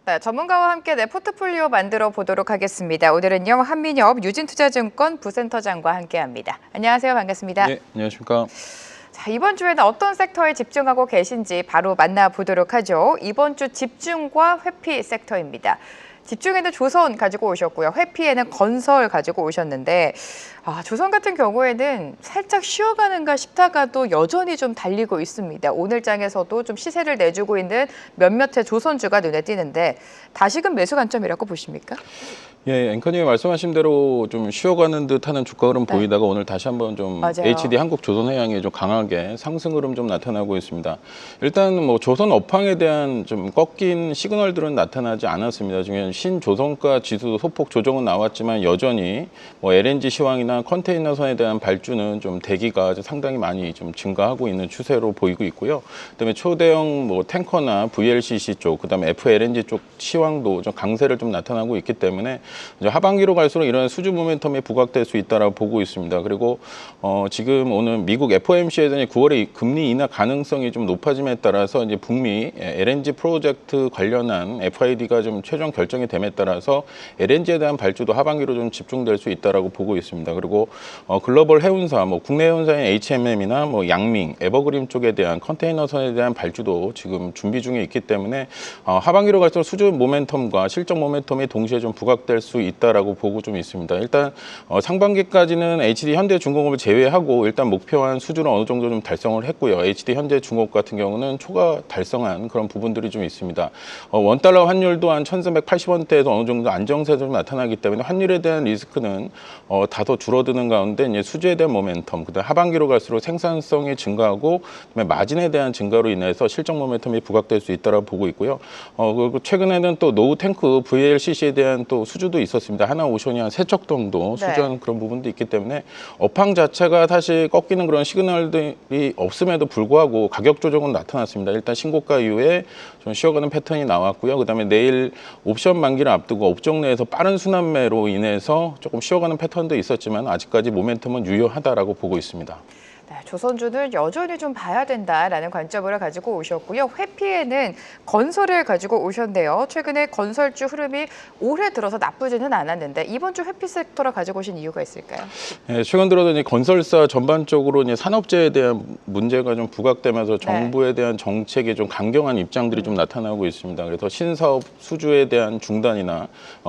네, 전문가와 함께 내 포트폴리오 만들어 보도록 하겠습니다. 오늘은요, 한민협 유진투자증권 부센터장과 함께합니다. 안녕하세요. 반갑습니다. 네, 안녕하십니까. 자, 이번 주에는 어떤 섹터에 집중하고 계신지 바로 만나보도록 하죠. 이번 주 집중과 회피 섹터입니다. 집중에는 조선 가지고 오셨고요. 회피에는 건설 가지고 오셨는데 조선 같은 경우에는 살짝 쉬어가는가 싶다가도 여전히 좀 달리고 있습니다. 오늘 장에서도 좀 시세를 내주고 있는 몇몇의 조선주가 눈에 띄는데 다시금 매수 관점이라고 보십니까? 예, 앵커님이 말씀하신 대로 좀 쉬어가는 듯하는 주가 흐름 네. 보이다가 오늘 다시 한번 좀 맞아요. HD 한국조선해양이 좀 강하게 상승 흐름 좀 나타나고 있습니다. 일단 뭐 조선 업황에 대한 좀 꺾인 시그널들은 나타나지 않았습니다. 지금 신조선가 지수 소폭 조정은 나왔지만 여전히 뭐 LNG 시황이나 컨테이너선에 대한 발주는 좀 대기가 상당히 많이 좀 증가하고 있는 추세로 보이고 있고요. 그다음에 초대형 뭐 탱커나 VLCC 쪽, 그다음에 FLNG 쪽 시황도 좀 강세를 좀 나타나고 있기 때문에 이제 하반기로 갈수록 이런 수주 모멘텀이 부각될 수 있다라고 보고 있습니다. 그리고 지금 오늘 미국 FOMC에서 9월에 금리 인하 가능성이 좀 높아짐에 따라서 이제 북미 LNG 프로젝트 관련한 FID가 좀 최종 결정이 됨에 따라서 LNG에 대한 발주도 하반기로 좀 집중될 수 있다라고 보고 있습니다. 그리고 글로벌 해운사, 뭐 국내 해운사인 HMM이나 뭐 양밍, 에버그린 쪽에 대한 컨테이너선에 대한 발주도 지금 준비 중에 있기 때문에 하반기로 갈수록 수주 모멘텀과 실적 모멘텀이 동시에 좀 부각될 수 있다라고 보고 좀 있습니다. 일단 상반기까지는 HD 현대중공업을 제외하고 일단 목표한 수주는 어느 정도 좀 달성을 했고요. HD 현대중공업 같은 경우는 초과 달성한 그런 부분들이 좀 있습니다. 원달러 환율도 한 1,380원대에서 어느 정도 안정세가 좀 나타나기 때문에 환율에 대한 리스크는 다소 줄어드는 가운데 이제 수주에 대한 모멘텀, 그다음 하반기로 갈수록 생산성이 증가하고 그다음에 마진에 대한 증가로 인해서 실적 모멘텀이 부각될 수 있다라고 보고 있고요. 그리고 최근에는 또 노후 탱크 VLCC에 대한 또 수주도 있었습니다. 하나오션이 한 3척 정도 수주한 그런 부분도 있기 때문에 업황 자체가 사실 꺾이는 그런 시그널들이 없음에도 불구하고 가격 조정은 나타났습니다. 일단 신고가 이후에 좀 쉬어가는 패턴이 나왔고요. 그다음에 내일 옵션 만기를 앞두고 업종 내에서 빠른 순환매로 인해서 조금 쉬어가는 패턴도 있었지만 아직까지 모멘텀은 유효하다라고 보고 있습니다. 네, 조선주는 여전히 좀 봐야 된다라는 관점을 가지고 오셨고요. 회피에는 건설을 가지고 오셨는데요. 최근에 건설주 흐름이 올해 들어서 나쁘지는 않았는데 이번 주 회피 섹터를 가지고 오신 이유가 있을까요? 네, 최근 들어서 이제 건설사 전반적으로 이제 산업재해에 대한 문제가 좀 부각되면서 정부에 대한 정책에 좀 강경한 입장들이 좀 나타나고 있습니다. 그래서 신사업 수주에 대한 중단이나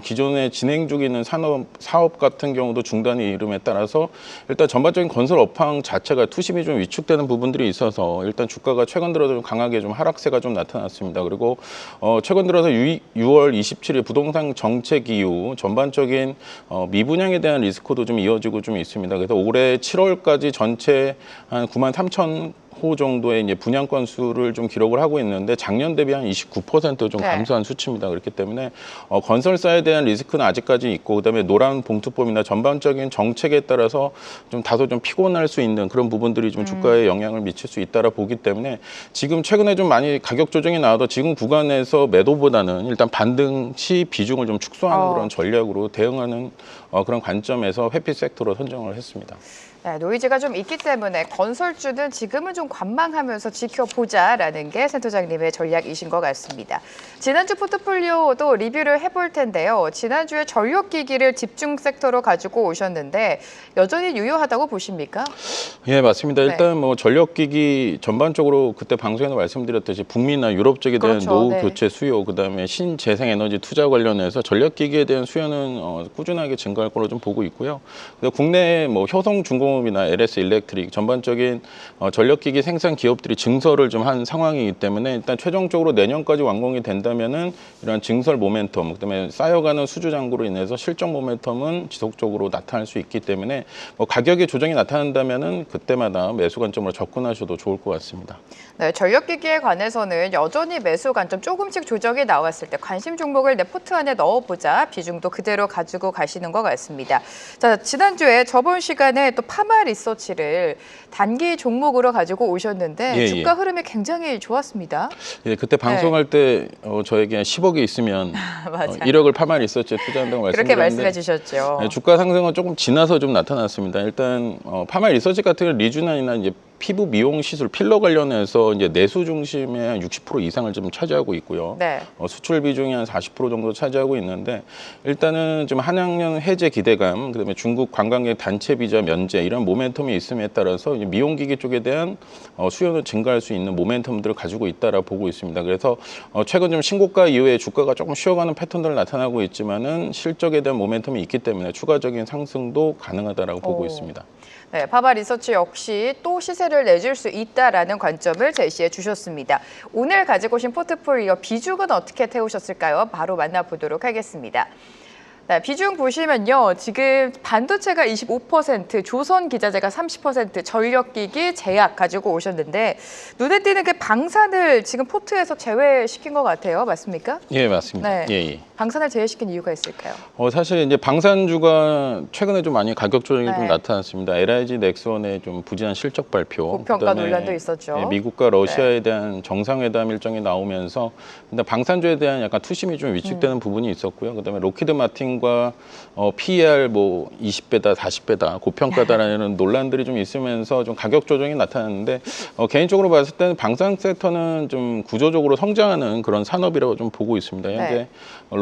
기존에 진행 중에 있는 사업 같은 경우도 중단이 이름에 따라서 일단 전반적인 건설 업황 자체가 투심이 좀 위축되는 부분들이 있어서 일단 주가가 최근 들어서 좀 강하게 좀 하락세가 좀 나타났습니다. 그리고 최근 들어서 6월 27일 부동산 정책 이후 전반적인 미분양에 대한 리스크도 좀 이어지고 좀 있습니다. 그래서 올해 7월까지 전체 한 9만 3천 호 정도의 이제 분양 건수를 좀 기록을 하고 있는데 작년 대비 한 29% 감소한 수치입니다. 그렇기 때문에 건설사에 대한 리스크는 아직까지 있고 그다음에 노란 봉투법이나 전반적인 정책에 따라서 좀 다소 좀 피곤할 수 있는 그런 부분들이 좀 주가에 영향을 미칠 수 있다라 보기 때문에 지금 최근에 좀 많이 가격 조정이 나와도 지금 구간에서 매도보다는 일단 반등 시 비중을 좀 축소하는 그런 전략으로 대응하는 그런 관점에서 회피 섹터로 선정을 했습니다. 네, 노이즈가 좀 있기 때문에 건설주는 지금은 좀 관망하면서 지켜보자라는 게 센터장님의 전략이신 것 같습니다. 지난주 포트폴리오도 리뷰를 해볼 텐데요. 지난주에 전력기기를 집중 섹터로 가지고 오셨는데 여전히 유효하다고 보십니까? 예, 맞습니다. 일단 뭐 전력기기 전반적으로 그때 방송에서 말씀드렸듯이 북미나 유럽 쪽에 대한 노후 교체 수요, 그다음에 신재생에너지 투자 관련해서 전력기기에 대한 수요는 꾸준하게 증가할 거로 좀 보고 있고요. 국내 뭐 효성중공업 이나 LS 일렉트릭 전반적인 전력기기 생산 기업들이 증설을 좀 한 상황이기 때문에 일단 최종적으로 내년까지 완공이 된다면은 이런 증설 모멘텀, 그다음에 쌓여가는 수주 잔고로 인해서 실적 모멘텀은 지속적으로 나타날 수 있기 때문에 뭐 가격의 조정이 나타난다면은 그때마다 매수 관점으로 접근하셔도 좋을 것 같습니다. 네, 전력기기에 관해서는 여전히 매수 관점 조금씩 조정이 나왔을 때 관심 종목을 내 포트 안에 넣어보자 비중도 그대로 가지고 가시는 것 같습니다. 자, 지난주에 저번 시간에 또 파마 리서치를 단기 종목으로 가지고 오셨는데 주가 흐름이 굉장히 좋았습니다. 예, 그때 방송할 때 저에게 10억이 있으면 1억을 파마 리서치에 투자한다고 말씀드렸는데 그렇게 말씀해 주셨죠. 주가 상승은 조금 지나서 좀 나타났습니다. 일단 파마 리서치 같은 경우 리주난이나 이제 피부 미용 시술 필러 관련해서 이제 내수 중심의 한 60% 이상을 좀 차지하고 있고요. 네. 수출 비중이 한 40% 정도 차지하고 있는데 일단은 좀 한학년 해제 기대감, 그다음에 중국 관광객 단체 비자 면제 이런 모멘텀이 있음에 따라서 이제 미용기기 쪽에 대한 수요는 증가할 수 있는 모멘텀들을 가지고 있다라 보고 있습니다. 그래서 최근 좀 신고가 이후에 주가가 조금 쉬어가는 패턴들을 나타나고 있지만은 실적에 대한 모멘텀이 있기 때문에 추가적인 상승도 가능하다라고 보고 있습니다. 네, 파바 리서치 역시 또 시세를 내줄 수 있다라는 관점을 제시해 주셨습니다. 오늘 가지고 오신 포트폴리오 비중은 어떻게 태우셨을까요? 바로 만나보도록 하겠습니다. 네, 비중 보시면요. 지금 반도체가 25%, 조선기자재가 30%, 전력기기, 제약 가지고 오셨는데 눈에 띄는 그 방산을 지금 포트에서 제외시킨 것 같아요. 맞습니까? 예, 맞습니다. 네. 예. 방산을 제외시킨 이유가 있을까요? 사실 이제 방산주가 최근에 좀 많이 가격 조정이 좀 네. 나타났습니다. LIG 넥슨의 좀 부진한 실적 발표, 고평가 그다음에 논란도 있었죠. 예, 미국과 러시아에 대한 정상회담 일정이 나오면서 근데 방산주에 대한 약간 투심이 좀 위축되는 부분이 있었고요. 그다음에 로키드 마틴과 PER 뭐 20배다, 40배다, 고평가다라는 논란들이 좀 있으면서 좀 가격 조정이 나타났는데 개인적으로 봤을 때는 방산 섹터는 좀 구조적으로 성장하는 그런 산업이라고 좀 보고 있습니다. 현재 네.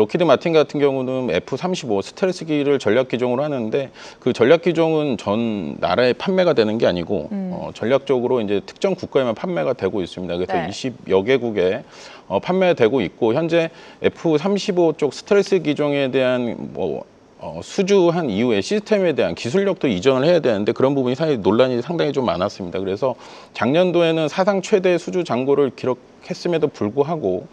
로키드 마틴 같은 경우는 F-35 스텔스기를 전략 기종으로 하는데 그 전략 기종은 전 나라에 판매가 되는 게 아니고 전략적으로 이제 특정 국가에만 판매가 되고 있습니다. 그래서 네. 20여 개국에 판매되고 있고 현재 F-35 쪽 스텔스 기종에 대한 수주한 이후에 시스템에 대한 기술력도 이전을 해야 되는데 그런 부분이 논란이 상당히 좀 많았습니다. 그래서 작년도에는 사상 최대 수주 잔고를 기록했음에도 불구하고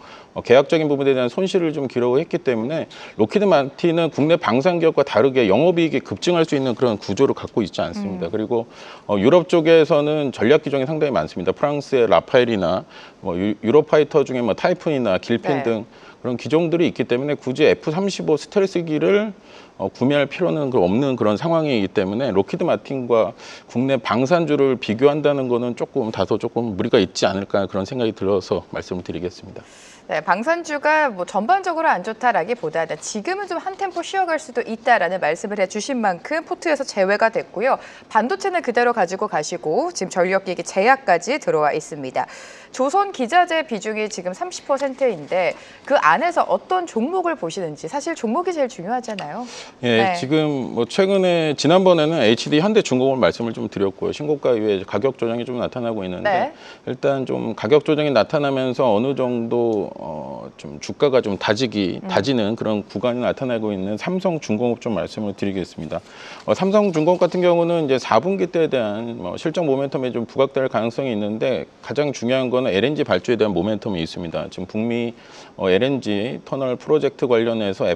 계약적인 부분에 대한 손실을 좀 기록을 했기 때문에 로키드 마틴은 국내 방산 기업과 다르게 영업이익이 급증할 수 있는 그런 구조를 갖고 있지 않습니다. 그리고 유럽 쪽에서는 전략 기종이 상당히 많습니다. 프랑스의 라파엘이나 유로파이터 중에 타이푼이나 길핀 네. 등 그런 기종들이 있기 때문에 굳이 F-35 스텔스기를 구매할 필요는 없는 그런 상황이기 때문에 로키드 마틴과 국내 방산주를 비교한다는 거는 다소 조금 무리가 있지 않을까 그런 생각이 들어서 말씀을 드리겠습니다. 네, 방산주가 뭐 전반적으로 안 좋다라기보다는 지금은 좀 한 템포 쉬어갈 수도 있다라는 말씀을 해주신 만큼 포트에서 제외가 됐고요. 반도체는 그대로 가지고 가시고 지금 전력기기 제약까지 들어와 있습니다. 조선기자재 비중이 지금 30%인데 그 안에서 어떤 종목을 보시는지 사실 종목이 제일 중요하잖아요. 예, 네. 지금 최근에 지난번에는 HD 현대중공업 말씀을 좀 드렸고요. 신고가 이후에 가격 조정이 좀 나타나고 있는데 네. 일단 좀 가격 조정이 나타나면서 어느 정도 좀 주가가 좀 다지는 그런 구간이 나타나고 있는 삼성중공업 좀 말씀을 드리겠습니다. 삼성중공업 같은 경우는 이제 4분기 때에 대한 실적 모멘텀에 좀 부각될 가능성이 있는데 가장 중요한 거는 LNG 발주에 대한 모멘텀이 있습니다. 지금 북미 LNG 터널 프로젝트 관련해서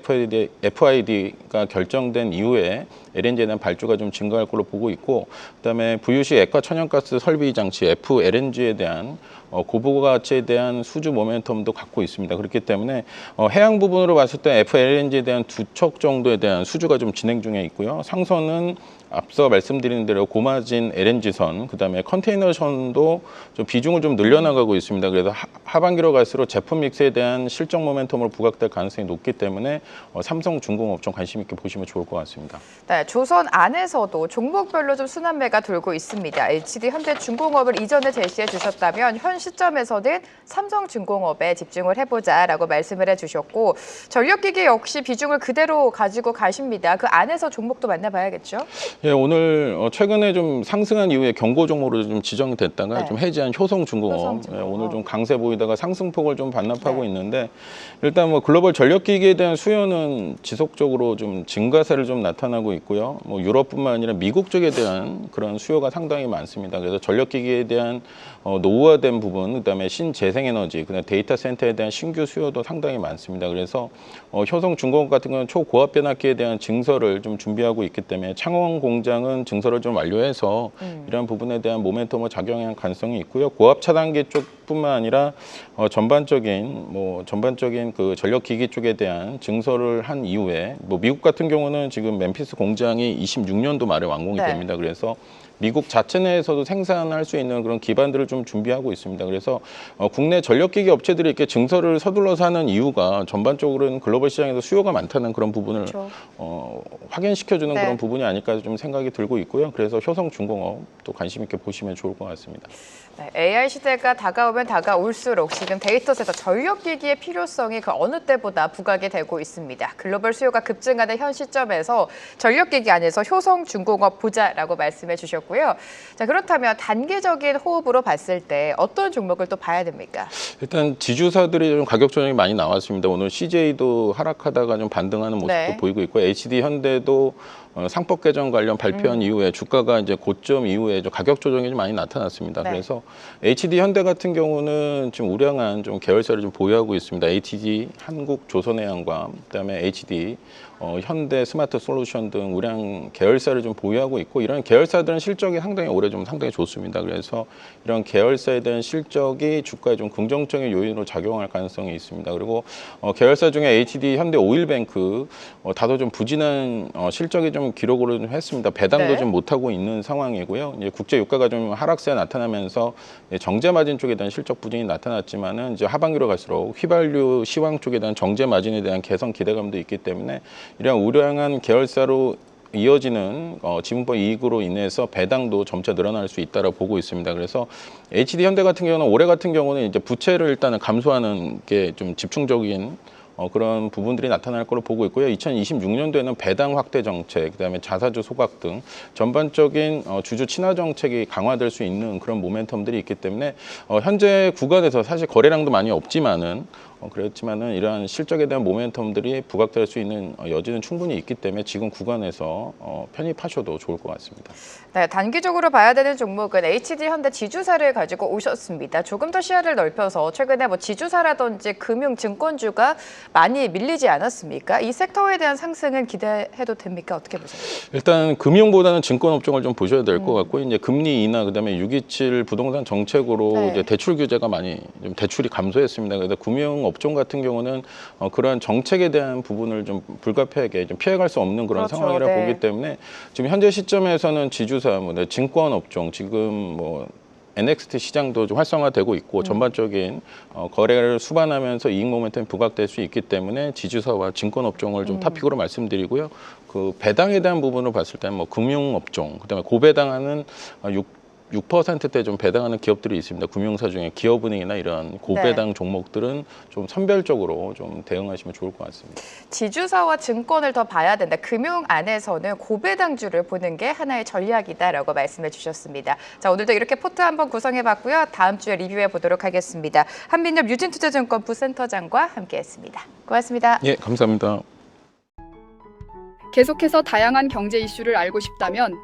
FID가 결정된 이후에 LNG에 대한 발주가 좀 증가할 걸로 보고 있고 그다음에 VUC 액화 천연가스 설비 장치 FLNG에 대한 고부가치에 대한 수주 모멘텀도 갖고 있습니다. 그렇기 때문에 해양 부분으로 봤을 때 FLNG에 대한 2척 정도에 대한 수주가 좀 진행 중에 있고요. 상선은 앞서 말씀드린 대로 고마진 LNG선, 그다음에 컨테이너선도 좀 비중을 좀 늘려나가고 있습니다. 그래서 하반기로 갈수록 제품 믹스에 대한 실적 모멘텀으로 부각될 가능성이 높기 때문에 삼성중공업 좀 관심 있게 보시면 좋을 것 같습니다. 네, 조선 안에서도 종목별로 좀 순환매가 돌고 있습니다. HD 현대중공업을 이전에 제시해 주셨다면 현 시점에서는 삼성중공업에 집중을 해보자라고 말씀을 해주셨고 전력기기 역시 비중을 그대로 가지고 가십니다. 그 안에서 종목도 만나봐야겠죠? 예, 오늘 최근에 좀 상승한 이후에 경고 종목으로 좀 지정이 됐다가 네. 좀 해지한 효성중공업, 효성중공업. 오늘 좀 강세 보이다가 상승폭을 좀 반납하고 네. 있는데 일단 글로벌 전력기기에 대한 수요는 지속적으로 좀 증가세를 좀 나타나고 있고요. 유럽뿐만 아니라 미국 쪽에 대한 그런 수요가 상당히 많습니다. 그래서 전력기기에 대한 노후화된 부분, 그다음에 신재생에너지, 그다음에 데이터 센터에 대한 신규 수요도 상당히 많습니다. 그래서 효성중공업 같은 경우는 초고압 변압기에 대한 증설을 좀 준비하고 있기 때문에 창원 공장은 증설을 좀 완료해서 이러한 부분에 대한 모멘텀을 작용할 가능성이 있고요. 고압 차단기 쪽뿐만 아니라 전반적인 그 전력기기 쪽에 대한 증설을 한 이후에 미국 같은 경우는 지금 멤피스 공장이 26년도 말에 완공이 네. 됩니다. 그래서 미국 자체 내에서도 생산할 수 있는 그런 기반들을 좀 준비하고 있습니다. 그래서 국내 전력기기 업체들이 이렇게 증설을 서둘러서 하는 이유가 전반적으로는 글로벌 시장에서 수요가 많다는 그런 부분을 그렇죠. 확인시켜주는 네. 그런 부분이 아닐까 좀 생각이 들고 있고요. 그래서 효성중공업 또 관심 있게 보시면 좋을 것 같습니다. 네, AI 시대가 다가오면 다가올수록 지금 데이터센터 전력기기의 필요성이 그 어느 때보다 부각이 되고 있습니다. 글로벌 수요가 급증하는 현 시점에서 전력기기 안에서 효성중공업 보자라고 말씀해 주셨고요. 자, 그렇다면 단기적인 호흡으로 봤을 때 어떤 종목을 또 봐야 됩니까? 일단 지주사들이 좀 가격 조정이 많이 나왔습니다. 오늘 CJ도 하락하다가 좀 반등하는 모습도 네. 보이고 있고 HD 현대도 상법 개정 관련 발표한 이후에 주가가 이제 고점 이후에 좀 가격 조정이 좀 많이 나타났습니다. 네. 그래서 HD 현대 같은 경우는 지금 우량한 좀 계열사를 좀 보유하고 있습니다. HG 한국조선해양과 그다음에 HD 현대 스마트 솔루션 등 우량 계열사를 좀 보유하고 있고 이런 계열사들은 실적이 상당히 좋습니다. 그래서 이런 계열사에 대한 실적이 주가에 좀 긍정적인 요인으로 작용할 가능성이 있습니다. 그리고 계열사 중에 HD 현대 오일뱅크 다소 좀 부진한 실적이 좀 기록으로 좀 했습니다. 배당도 네. 좀 못하고 있는 상황이고요. 이제 국제 유가가 좀 하락세 나타나면서 정제 마진 쪽에 대한 실적 부진이 나타났지만은 이제 하반기로 갈수록 휘발유 시황 쪽에 대한 정제 마진에 대한 개선 기대감도 있기 때문에 이러한 우량한 계열사로 이어지는 지분법 이익으로 인해서 배당도 점차 늘어날 수 있다라고 보고 있습니다. 그래서 HD 현대 같은 경우는 올해 같은 경우는 이제 부채를 일단은 감소하는 게 좀 집중적인 그런 부분들이 나타날 거로 보고 있고요. 2026년도에는 배당 확대 정책, 그다음에 자사주 소각 등 전반적인 주주 친화 정책이 강화될 수 있는 그런 모멘텀들이 있기 때문에 현재 구간에서 사실 거래량도 많이 없지만은 그렇지만은 이러한 실적에 대한 모멘텀들이 부각될 수 있는 여지는 충분히 있기 때문에 지금 구간에서 편입하셔도 좋을 것 같습니다. 네, 단기적으로 봐야 되는 종목은 HD 현대 지주사를 가지고 오셨습니다. 조금 더 시야를 넓혀서 최근에 뭐 지주사라든지 금융 증권주가 많이 밀리지 않았습니까? 이 섹터에 대한 상승은 기대해도 됩니까? 어떻게 보세요? 일단 금융보다는 증권 업종을 좀 보셔야 될 것 같고 이제 금리 인하 그다음에 627 부동산 정책으로 네. 이제 대출 규제가 많이 좀 대출이 감소했습니다. 그래서 금융 업종 같은 경우는 그러한 정책에 대한 부분을 좀 불가피하게 좀 피해갈 수 없는 그런 그렇죠. 상황이라 네. 보기 때문에 지금 현재 시점에서는 지주사, 증권 업종 지금 NXT 시장도 좀 활성화되고 있고 전반적인 거래를 수반하면서 이익 모멘텀이 부각될 수 있기 때문에 지주사와 증권 업종을 좀 탑픽으로 말씀드리고요. 그 배당에 대한 부분을 봤을 때는 금융 업종, 그다음에 고배당하는 6%대 좀 배당하는 기업들이 있습니다. 금융사 중에 기업은행이나 이런 고배당 네. 종목들은 좀 선별적으로 좀 대응하시면 좋을 것 같습니다. 지주사와 증권을 더 봐야 된다. 금융 안에서는 고배당주를 보는 게 하나의 전략이다라고 말씀해 주셨습니다. 자, 오늘도 이렇게 포트 한번 구성해봤고요. 다음 주에 리뷰해 보도록 하겠습니다. 한민엽 유진투자증권 부센터장과 함께했습니다. 고맙습니다. 예, 감사합니다. 계속해서 다양한 경제 이슈를 알고 싶다면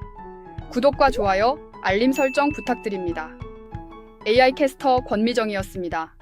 구독과 좋아요, 알림 설정 부탁드립니다. AI 캐스터 권미정이었습니다.